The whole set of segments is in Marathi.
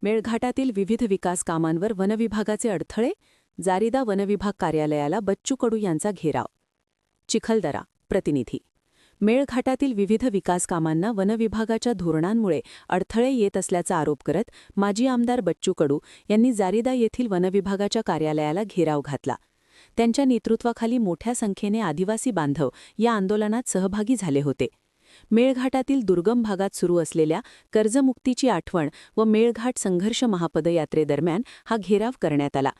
मेळघाटातील विविध विकास कामांवर वनविभागाचे अडथळे, जारिदा वनविभाग कार्यालयाला बच्चू कडू यांचा घेराव. चिखलदरा प्रतिनिधी. मेळघाटातील विविध विकास कामांना वनविभागाच्या धोरणांमुळे अडथळे येत असल्याचा आरोप करत माजी आमदार बच्चू कडू यांनी जारिदा येथील वनविभागाच्या कार्यालयाला घेराव घातला. त्यांच्या नेतृत्वाखाली मोठ्या संख्येने आदिवासी बांधव या आंदोलनात सहभागी झाले होते. मेळघाटातील दुर्गम भागात सुरू असलेल्या कर्जमुक्तीची आठवण व मेळघाट संघर्ष महापदयात्रेदरम्यान हा घेराव करण्यात आला.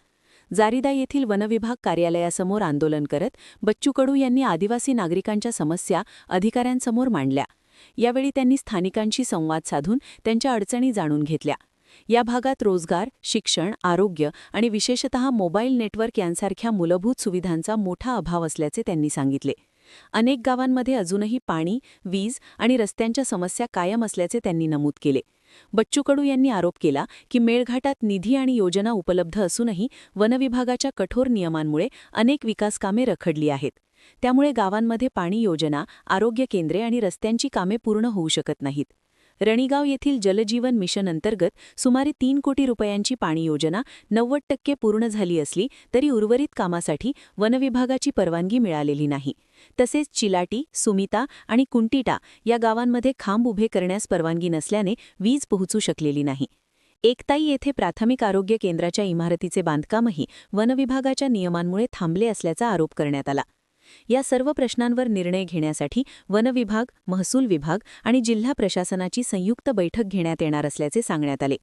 जारिदा येथील वनविभाग कार्यालयासमोर आंदोलन करत बच्चू कडू यांनी आदिवासी नागरिकांच्या समस्या अधिकाऱ्यांसमोर मांडल्या. यावेळी त्यांनी स्थानिकांशी संवाद साधून त्यांच्या अडचणी जाणून घेतल्या. या भागात रोजगार, शिक्षण, आरोग्य आणि विशेषतः मोबाईल नेटवर्क यांसारख्या मूलभूत सुविधांचा मोठा अभाव असल्याचे त्यांनी सांगितले. अनेक गावांमध्ये अजूनही पाणी, वीज आणि रस्त्यांच्या समस्या कायम असल्याचे त्यांनी नमूद केले. बच्चू कडू यांनी आरोप केला की मेळघाटात निधी आणि योजना उपलब्ध असूनही वनविभागाच्या कठोर नियमांमुळे अनेक विकासकामे रखडली आहेत. त्यामुळे गावांमध्ये पाणी योजना, आरोग्य केंद्रे आणि रस्त्यांची कामे पूर्ण होऊ शकत नाहीत. रणीगाव येथील जलजीवन मिशन अंतर्गत सुमारे 3 कोटी रुपयांची पाणी योजना 90% पूर्ण झाली असली तरी उर्वरित कामासाठी वनविभागाची परवानगी मिळालेली नाही. तसेच चिलाटी, सुमिता आणि कुंटिटा या गावांमध्ये खांब उभे करण्यास परवानगी नसल्याने वीज पोहोचू शकलेली नाही. एकताई येथे प्राथमिक आरोग्य केंद्राच्या इमारतीचे बांधकामही वनविभागाच्या नियमांमुळे थांबले असल्याचा आरोप करण्यात आला. या सर्व प्रश्नांवर निर्णय घेण्यासाठी वनविभाग, महसूल विभाग आणि जिल्हा प्रशासनाची संयुक्त बैठक घेण्यात येणार असल्याचे सांगण्यात आले.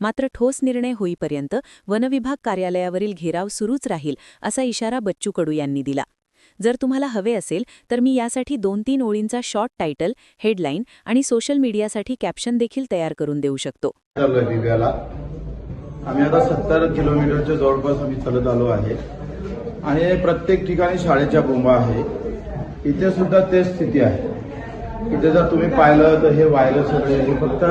मात्र ठोस निर्णय होईपर्यंत वनविभाग कार्यालयावरील घेराव सुरूच राहील असा इशारा बच्चू कडू यांनी दिला. जर तुम्हाला हवे असेल तर मी यासाठी 2-3 ओळींचा शॉर्ट टायटल, हेडलाईन आणि सोशल मीडियासाठी कॅप्शन देखील तयार करून देऊ शकतो. आम्ही आता 70 किलोमीटरच्या जवळपास आम्ही चालत आलो आहे आणि प्रत्येक ठिकाणी शाळेच्या बोंबा आहे. इथे सुद्धा तेच स्थिती आहे. इथे जर तुम्ही पाहिलं तर हे व्हायरस सगळे हे फक्त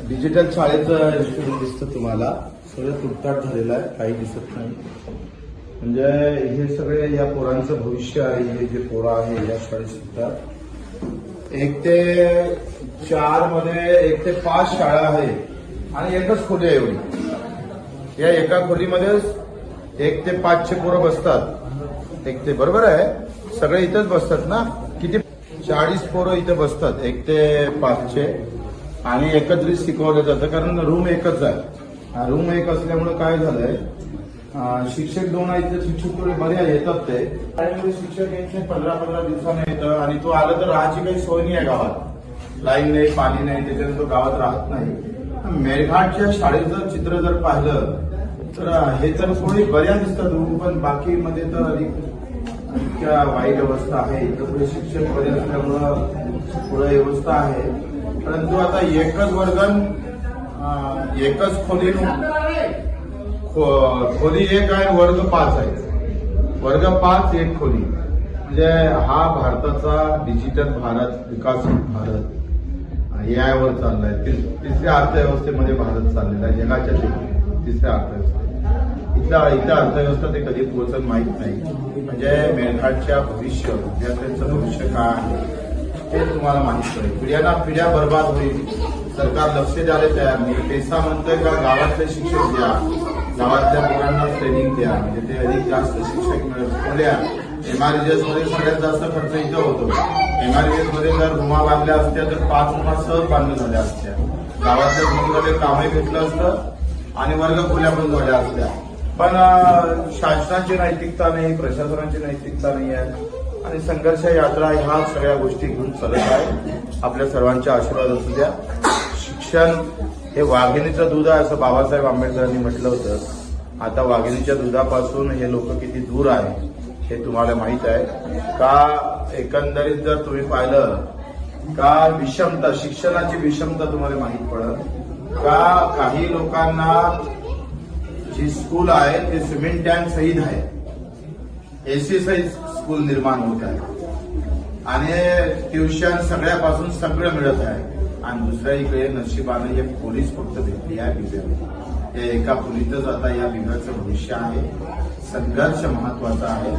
डिजिटल शाळेचं दिसतं तुम्हाला. सगळं तुटताट झालेलं आहे, काही दिसत नाही. म्हणजे हे सगळे या पोरांचं भविष्य आहे. हे जे पोरं आहे या शाळेत सुद्धा 1 ते 4 मध्ये 1 ते 5 शाळा आहे आणि एकच खोली आहे एवढी. या एका खोलीमध्ये 1 ते 5चे पोरं बसतात. 1 ते बरोबर आहे, सगळे इथंच बसतात ना. किती 40 पोरं इथं बसतात 1 ते 5चे आणि एकत्रित शिकवलं जातं कारण रूम एकच आहे. रूम एक असल्यामुळे काय झालंय, शिक्षक 2 आहेत. शिक्षक थोडे बरे येतात ते आणि शिक्षक यांचे 15-15 दिवसाने येतं आणि तो आलं तर राहायची काही सोय नाही आहे गावात. लाईन नाही, पाणी नाही, त्याच्याने तो गावात राहत नाही. मेळघाटच्या शाळेचं चित्र जर पाहिलं तर हे तर थोडी बऱ्या दिसतात रूम, पण बाकीमध्ये तर इतक्या वाईट अवस्था आहे. इथं पुढे शिक्षक बरे असल्यामुळं पुढे व्यवस्था आहे. परंतु आता एकच वर्गण, एकच खोली 1 आहे, वर्ग 5 आहे. वर्ग 5 1 खोली. म्हणजे हा भारताचा डिजिटल भारत, विकसित भारत यावर चाललाय. तिसऱ्या अर्थव्यवस्थेमध्ये भारत चाललेला आहे. जगाच्या 3ऱ्या अर्थव्यवस्थेत. इथं अर्थव्यवस्था ते कधी पोहोचत माहीत नाही. म्हणजे मेळघाटच्या भविष्य, विद्यार्थ्यांचं भविष्य काय आहे ते तुम्हाला माहित आहे. पिढ्या बर्बाद होईल. सरकार लक्ष द्यायला तयार नाही. पैसा म्हणतोय का गावातले शिक्षक द्या, गावातल्या पोरांना ट्रेनिंग द्या, म्हणजे ते अधिक जास्त शिक्षक मिळेल. MRGS मध्ये सगळ्यात जास्त खर्च इथं होतो. MRGS मध्ये जर रुमा बांधल्या असत्या तर 5 रुमा सहज बांधल्या झाल्या असत्या. गावातल्या मुलीमध्ये कामही भेटलं असतं आणि वर्ग खोल्या पण झाल्या असत्या. पण शासनाची नैतिकता नाही, प्रशासनाची नैतिकता नाही आहे आणि संघर्ष यात्रा ह्या सगळ्या गोष्टी घेऊन चालत आहे. आपल्या सर्वांचे आशीर्वाद असू द्या. शिक्षण हे वाघिणीचं दूध आहे असं बाबासाहेब आंबेडकरांनी म्हटलं होतं. आता वाघिणीच्या दुधापासून हे लोक किती दूर आहे हे तुम्हाला माहित आहे का. एकंदरीत जर तुम्ही पाहिलं का विषमता, शिक्षणाची विषमता तुम्हाला माहित पडत का. काही लोकांना जी स्कूल आहे ते सिमेंट टँक सहित आहे, AC सहित स्कूल निर्माण होत आहे आणि ट्युशन सगळ्यापासून सगळं मिळत आहे. आणि दुसऱ्या इकडे नशिबाने एक पोलीस फक्त भेटली आहे बिबेला. या एका खोलीतच आता या बिबेचं भविष्य आहे. संघर्ष महत्वाचा आहे.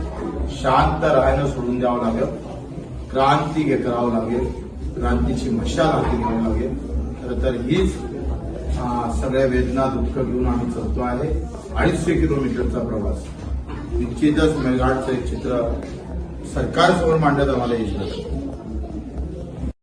शांत राहणं सोडून द्यावं लागेल. क्रांती करावं लागेल. क्रांतीची मशाल हाती घ्यावी लागेल. खरं तर हीच सगळ्या वेदना दुःख घेऊन आम्ही चालतो आहे. 250 किलोमीटरचा प्रवास. निश्चितच मेळघाटचं एक चित्र सरकारसमोर मांडत आम्हाला यश मिळतं.